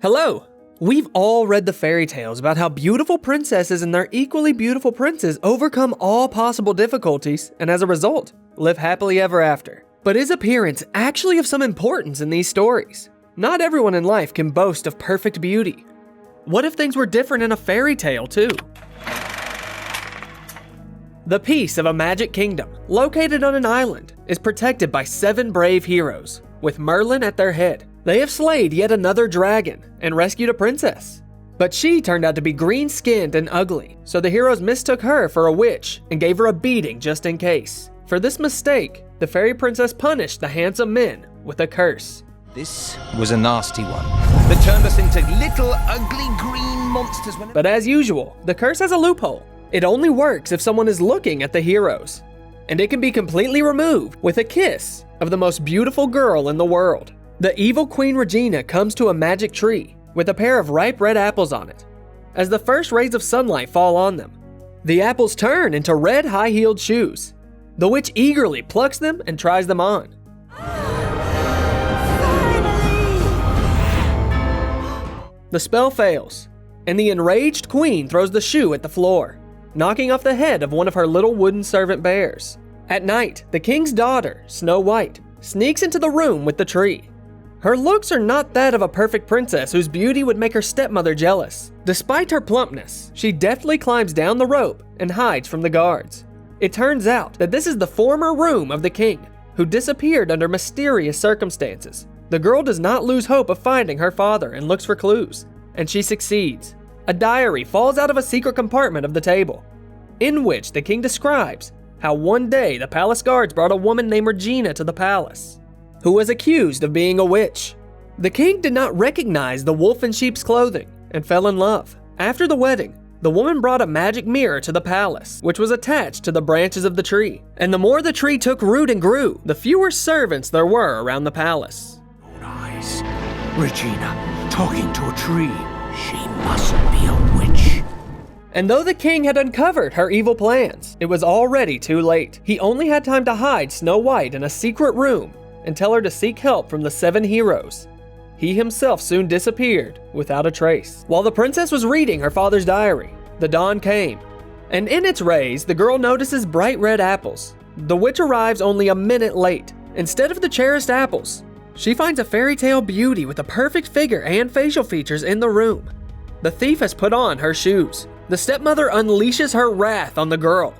Hello! We've all read the fairy tales about how beautiful princesses and their equally beautiful princes overcome all possible difficulties and as a result, live happily ever after. But is appearance actually of some importance in these stories? Not everyone in life can boast of perfect beauty. What if things were different in a fairy tale too? The peace of a magic kingdom, located on an island, is protected by 7 brave heroes, with Merlin at their head. They have slayed yet another dragon and rescued a princess. But she turned out to be green-skinned and ugly, so the heroes mistook her for a witch and gave her a beating just in case. For this mistake, the fairy princess punished the handsome men with a curse. This was a nasty one that turned us into little ugly green monsters. But as usual, the curse has a loophole. It only works if someone is looking at the heroes. And it can be completely removed with a kiss of the most beautiful girl in the world. The evil Queen Regina comes to a magic tree with a pair of ripe red apples on it. As the first rays of sunlight fall on them, the apples turn into red high-heeled shoes. The witch eagerly plucks them and tries them on. The spell fails, and the enraged queen throws the shoe at the floor, knocking off the head of one of her little wooden servant bears. At night, the king's daughter, Snow White, sneaks into the room with the tree. Her looks are not that of a perfect princess whose beauty would make her stepmother jealous. Despite her plumpness, she deftly climbs down the rope and hides from the guards. It turns out that this is the former room of the king, who disappeared under mysterious circumstances. The girl does not lose hope of finding her father and looks for clues, and she succeeds. A diary falls out of a secret compartment of the table, in which the king describes how one day the palace guards brought a woman named Regina to the palace, who was accused of being a witch. The king did not recognize the wolf in sheep's clothing and fell in love. After the wedding, the woman brought a magic mirror to the palace, which was attached to the branches of the tree. And the more the tree took root and grew, the fewer servants there were around the palace. Nice. Regina, talking to a tree. She must be a witch. And though the king had uncovered her evil plans, it was already too late. He only had time to hide Snow White in a secret room and tell her to seek help from the 7 heroes. He himself soon disappeared without a trace. While the princess was reading her father's diary, the dawn came, and in its rays, the girl notices bright red apples. The witch arrives only a minute late. Instead of the cherished apples, she finds a fairy tale beauty with a perfect figure and facial features in the room. The thief has put on her shoes. The stepmother unleashes her wrath on the girl,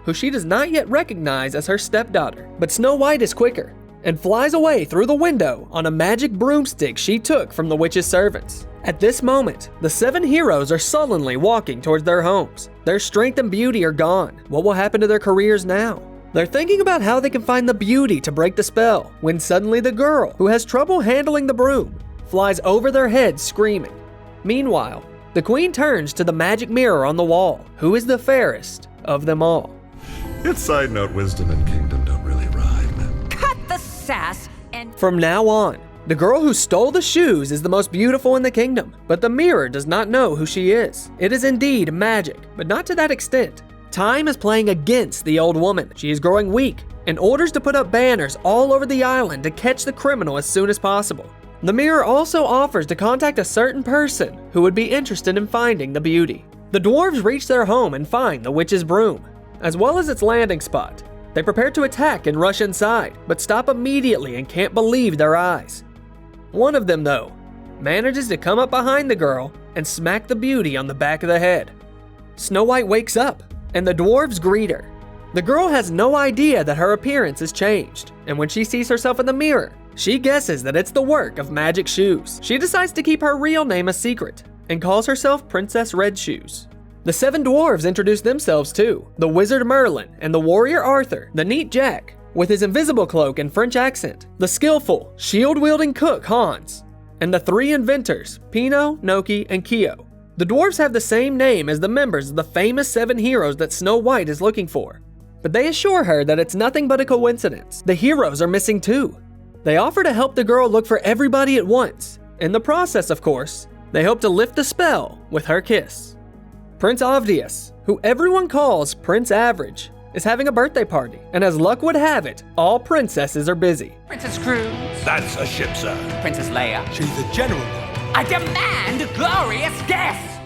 who she does not yet recognize as her stepdaughter. But Snow White is quicker and flies away through the window on a magic broomstick she took from the witch's servants. At this moment, the 7 heroes are sullenly walking towards their homes. Their strength and beauty are gone. What will happen to their careers now? They're thinking about how they can find the beauty to break the spell, when suddenly the girl, who has trouble handling the broom, flies over their heads screaming. Meanwhile, the queen turns to the magic mirror on the wall. Who is the fairest of them all? It's side note, wisdom and kingdom don't really rhyme. Cut the sass and... From now on, the girl who stole the shoes is the most beautiful in the kingdom, but the mirror does not know who she is. It is indeed magic, but not to that extent. Time is playing against the old woman. She is growing weak and orders to put up banners all over the island to catch the criminal as soon as possible. The mirror also offers to contact a certain person who would be interested in finding the beauty. The dwarves reach their home and find the witch's broom, as well as its landing spot. They prepare to attack and rush inside, but stop immediately and can't believe their eyes. One of them, though, manages to come up behind the girl and smack the beauty on the back of the head. Snow White wakes up, and the dwarves greet her. The girl has no idea that her appearance has changed, and when she sees herself in the mirror, she guesses that it's the work of magic shoes. She decides to keep her real name a secret and calls herself Princess Red Shoes. The 7 dwarves introduce themselves too: the wizard Merlin and the warrior Arthur, the neat Jack with his invisible cloak and French accent, the skillful, shield-wielding cook Hans, and the 3 inventors, Pino, Noki, and Kyo. The dwarves have the same name as the members of the famous 7 heroes that Snow White is looking for, but they assure her that it's nothing but a coincidence. The heroes are missing too. They offer to help the girl look for everybody at once. In the process, of course, they hope to lift the spell with her kiss. Prince Obvious, who everyone calls Prince Average, is having a birthday party, and as luck would have it, all princesses are busy. Princess Cruz. That's a ship, sir. Princess Leia. She's the general. I demand glorious death!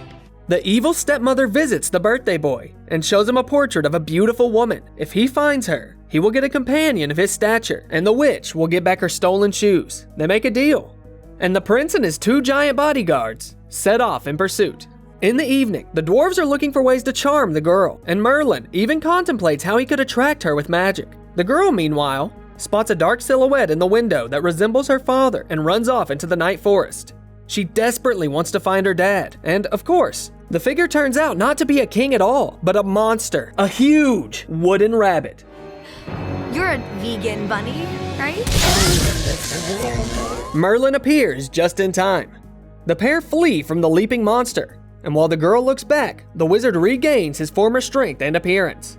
The evil stepmother visits the birthday boy and shows him a portrait of a beautiful woman. If he finds her, he will get a companion of his stature, and the witch will get back her stolen shoes. They make a deal, and the prince and his 2 giant bodyguards set off in pursuit. In the evening, the dwarves are looking for ways to charm the girl, and Merlin even contemplates how he could attract her with magic. The girl, meanwhile, spots a dark silhouette in the window that resembles her father and runs off into the night forest. She desperately wants to find her dad, and of course, the figure turns out not to be a king at all, but a monster, a huge wooden rabbit. You're a vegan bunny, right? Merlin appears just in time. The pair flee from the leaping monster, and while the girl looks back, the wizard regains his former strength and appearance.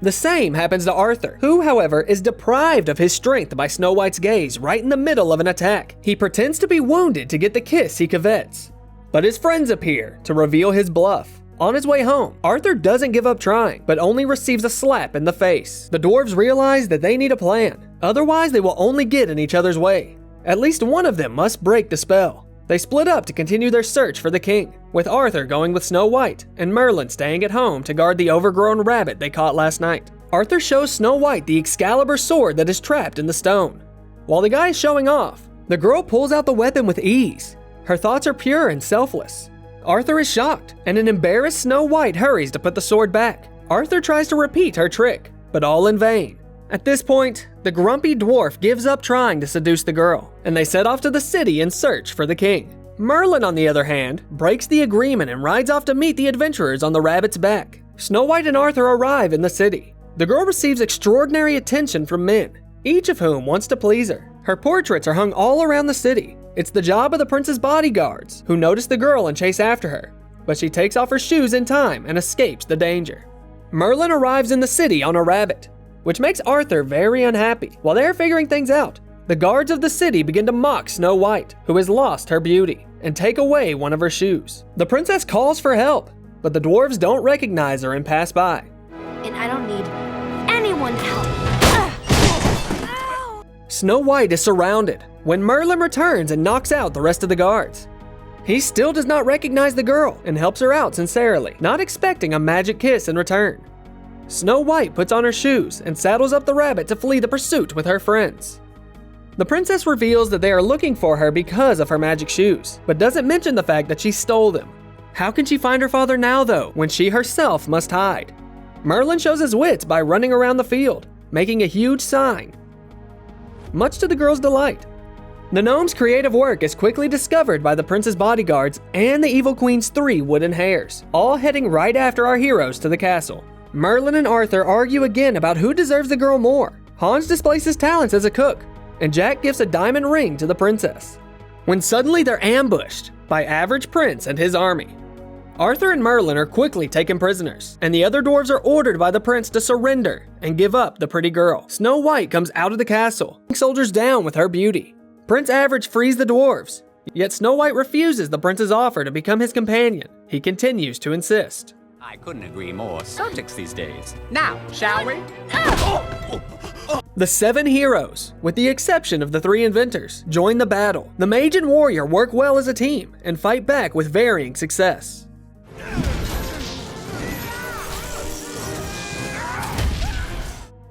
The same happens to Arthur, who, however, is deprived of his strength by Snow White's gaze right in the middle of an attack. He pretends to be wounded to get the kiss he covets, but his friends appear to reveal his bluff. On his way home, Arthur doesn't give up trying, but only receives a slap in the face. The dwarves realize that they need a plan, otherwise they will only get in each other's way. At least one of them must break the spell. They split up to continue their search for the king, with Arthur going with Snow White and Merlin staying at home to guard the overgrown rabbit they caught last night. Arthur shows Snow White the Excalibur sword that is trapped in the stone. While the guy is showing off, the girl pulls out the weapon with ease. Her thoughts are pure and selfless. Arthur is shocked, and an embarrassed Snow White hurries to put the sword back. Arthur tries to repeat her trick, but all in vain. At this point, the grumpy dwarf gives up trying to seduce the girl, and they set off to the city in search for the king. Merlin, on the other hand, breaks the agreement and rides off to meet the adventurers on the rabbit's back. Snow White and Arthur arrive in the city. The girl receives extraordinary attention from men, each of whom wants to please her. Her portraits are hung all around the city. It's the job of the prince's bodyguards, who notice the girl and chase after her, but she takes off her shoes in time and escapes the danger. Merlin arrives in the city on a rabbit, which makes Arthur very unhappy. While they're figuring things out, the guards of the city begin to mock Snow White, who has lost her beauty, and take away one of her shoes. The princess calls for help, but the dwarves don't recognize her and pass by. And I don't need anyone's help. Snow White is surrounded when Merlin returns and knocks out the rest of the guards. He still does not recognize the girl and helps her out sincerely, not expecting a magic kiss in return. Snow White puts on her shoes and saddles up the rabbit to flee the pursuit with her friends. The princess reveals that they are looking for her because of her magic shoes, but doesn't mention the fact that she stole them. How can she find her father now, though, when she herself must hide? Merlin shows his wits by running around the field, making a huge sign, much to the girl's delight. The gnome's creative work is quickly discovered by the prince's bodyguards and the evil queen's 3 wooden hares, all heading right after our heroes to the castle. Merlin and Arthur argue again about who deserves the girl more. Hans displays his talents as a cook, and Jack gives a diamond ring to the princess, when suddenly they're ambushed by Average Prince and his army. Arthur and Merlin are quickly taken prisoners, and the other dwarves are ordered by the prince to surrender and give up the pretty girl. Snow White comes out of the castle, soldiers down with her beauty. Prince Average frees the dwarves, yet Snow White refuses the prince's offer to become his companion. He continues to insist. I couldn't agree more. Subjects these days. Now, shall we? The 7 heroes, with the exception of the 3 inventors, join the battle. The mage and warrior work well as a team and fight back with varying success.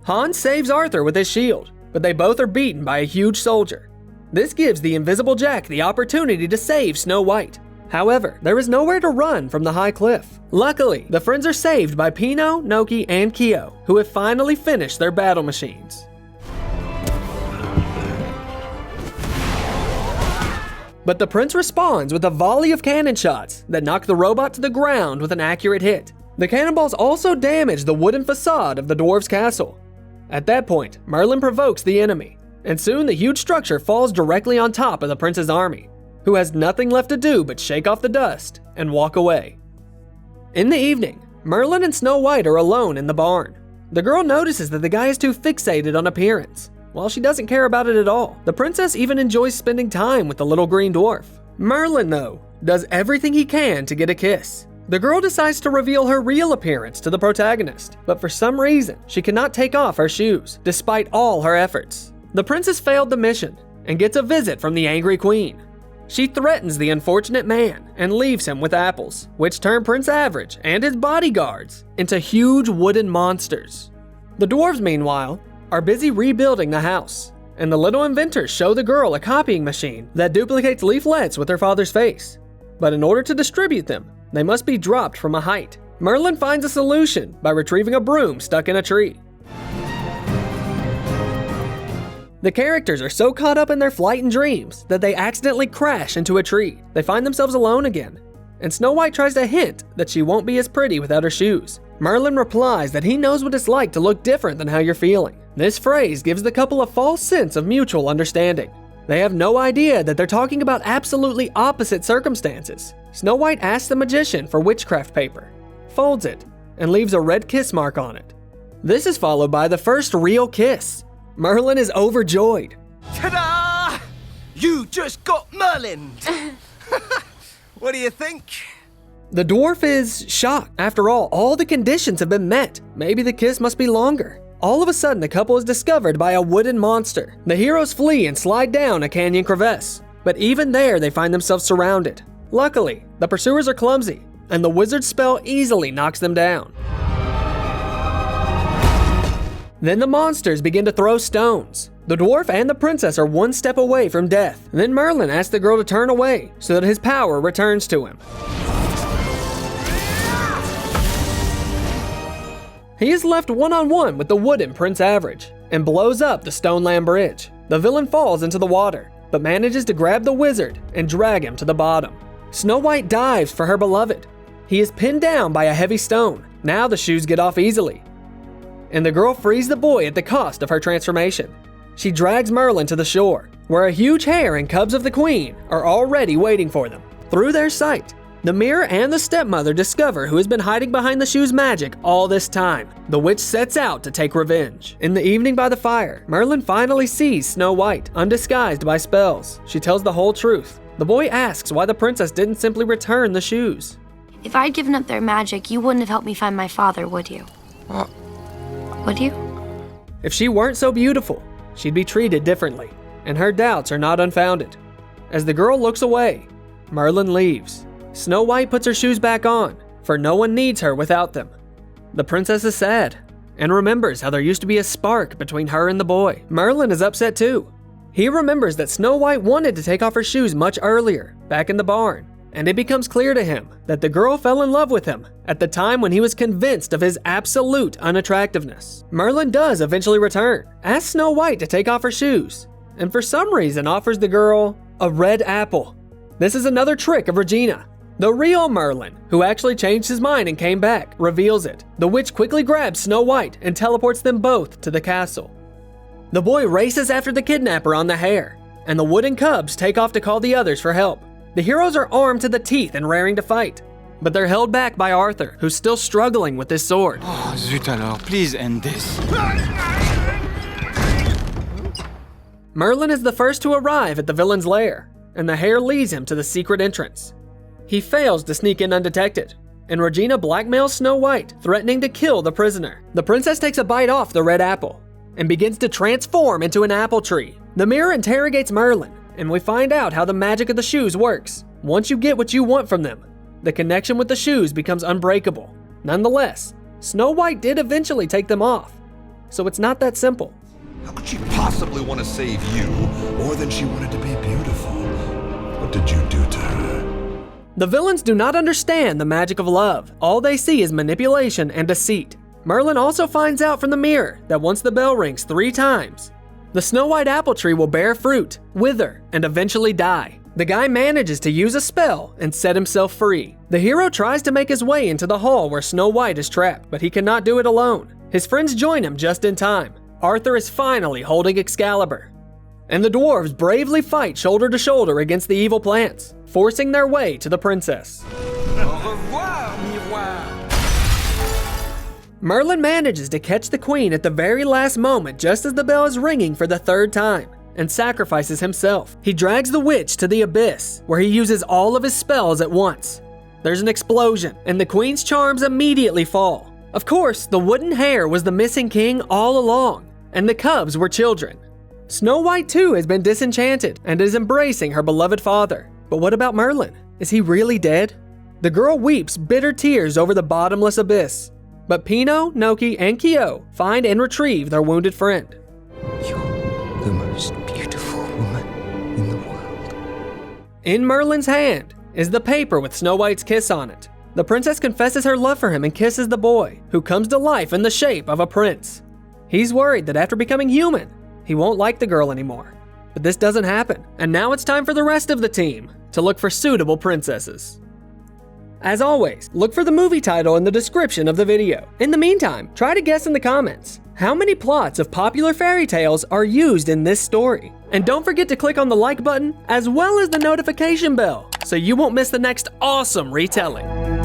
Hans saves Arthur with his shield, but they both are beaten by a huge soldier. This gives the invisible Jack the opportunity to save Snow White. However, there is nowhere to run from the high cliff. Luckily, the friends are saved by Pino, Noki, and Kyo, who have finally finished their battle machines. But the prince responds with a volley of cannon shots that knock the robot to the ground with an accurate hit. The cannonballs also damage the wooden facade of the dwarves' castle. At that point, Merlin provokes the enemy, and soon the huge structure falls directly on top of the prince's army, who has nothing left to do but shake off the dust and walk away. In the evening, Merlin and Snow White are alone in the barn. The girl notices that the guy is too fixated on appearance, while she doesn't care about it at all. The princess even enjoys spending time with the little green dwarf. Merlin, though, does everything he can to get a kiss. The girl decides to reveal her real appearance to the protagonist, but for some reason, she cannot take off her shoes, despite all her efforts. The princess failed the mission and gets a visit from the angry queen. She threatens the unfortunate man and leaves him with apples, which turn Prince Average and his bodyguards into huge wooden monsters. The dwarves, meanwhile, are busy rebuilding the house, and the little inventors show the girl a copying machine that duplicates leaflets with her father's face. But in order to distribute them, they must be dropped from a height. Merlin finds a solution by retrieving a broom stuck in a tree. The characters are so caught up in their flight and dreams that they accidentally crash into a tree. They find themselves alone again, and Snow White tries to hint that she won't be as pretty without her shoes. Merlin replies that he knows what it's like to look different than how you're feeling. This phrase gives the couple a false sense of mutual understanding. They have no idea that they're talking about absolutely opposite circumstances. Snow White asks the magician for witchcraft paper, folds it, and leaves a red kiss mark on it. This is followed by the first real kiss. Merlin is overjoyed. Ta-da! You just got Merlin! What do you think? The dwarf is shocked. After all the conditions have been met. Maybe the kiss must be longer. All of a sudden, the couple is discovered by a wooden monster. The heroes flee and slide down a canyon crevasse. But even there, they find themselves surrounded. Luckily, the pursuers are clumsy, and the wizard's spell easily knocks them down. Then the monsters begin to throw stones. The dwarf and the princess are one step away from death. Then Merlin asks the girl to turn away so that his power returns to him. He is left one-on-one with the wooden Prince Average and blows up the Stone Land Bridge. The villain falls into the water, but manages to grab the wizard and drag him to the bottom. Snow White dives for her beloved. He is pinned down by a heavy stone. Now the shoes get off easily, and the girl frees the boy at the cost of her transformation. She drags Merlin to the shore, where a huge hare and cubs of the queen are already waiting for them. Through their sight, the mirror and the stepmother discover who has been hiding behind the shoe's magic all this time. The witch sets out to take revenge. In the evening by the fire, Merlin finally sees Snow White, undisguised by spells. She tells the whole truth. The boy asks why the princess didn't simply return the shoes. If I'd given up their magic, you wouldn't have helped me find my father, would you? Would you? If she weren't so beautiful, she'd be treated differently, and her doubts are not unfounded. As the girl looks away, Merlin leaves. Snow White puts her shoes back on, for no one needs her without them. The princess is sad, and remembers how there used to be a spark between her and the boy. Merlin is upset too. He remembers that Snow White wanted to take off her shoes much earlier, back in the barn, and it becomes clear to him that the girl fell in love with him at the time when he was convinced of his absolute unattractiveness. Merlin does eventually return, asks Snow White to take off her shoes, and for some reason offers the girl a red apple. This is another trick of Regina. The real Merlin, who actually changed his mind and came back, reveals it. The witch quickly grabs Snow White and teleports them both to the castle. The boy races after the kidnapper on the hare, and the wooden cubs take off to call the others for help. The heroes are armed to the teeth and raring to fight, but they're held back by Arthur, who's still struggling with his sword. Oh, zut alors, please end this. Merlin is the first to arrive at the villain's lair, and the hare leads him to the secret entrance. He fails to sneak in undetected, and Regina blackmails Snow White, threatening to kill the prisoner. The princess takes a bite off the red apple and begins to transform into an apple tree. The mirror interrogates Merlin, and we find out how the magic of the shoes works. Once you get what you want from them, the connection with the shoes becomes unbreakable. Nonetheless, Snow White did eventually take them off, so it's not that simple. How could she possibly want to save you more than she wanted to be beautiful? What did you do to her? The villains do not understand the magic of love. All they see is manipulation and deceit. Merlin also finds out from the mirror that once the bell rings 3 times, the Snow White apple tree will bear fruit, wither, and eventually die. The guy manages to use a spell and set himself free. The hero tries to make his way into the hall where Snow White is trapped, but he cannot do it alone. His friends join him just in time. Arthur is finally holding Excalibur, and the dwarves bravely fight shoulder to shoulder against the evil plants, forcing their way to the princess. Au revoir, miroir. Merlin manages to catch the queen at the very last moment just as the bell is ringing for the 3rd time, and sacrifices himself. He drags the witch to the abyss, where he uses all of his spells at once. There's an explosion, and the queen's charms immediately fall. Of course, the wooden hare was the missing king all along, and the cubs were children. Snow White too has been disenchanted and is embracing her beloved father. But what about Merlin? Is he really dead? The girl weeps bitter tears over the bottomless abyss. But Pino, Noki, and Kyo find and retrieve their wounded friend. You're the most beautiful woman in the world. In Merlin's hand is the paper with Snow White's kiss on it. The princess confesses her love for him and kisses the boy, who comes to life in the shape of a prince. He's worried that after becoming human, he won't like the girl anymore. But this doesn't happen, and now it's time for the rest of the team to look for suitable princesses. As always, look for the movie title in the description of the video. In the meantime, try to guess in the comments, how many plots of popular fairy tales are used in this story? And don't forget to click on the like button, as well as the notification bell, so you won't miss the next awesome retelling.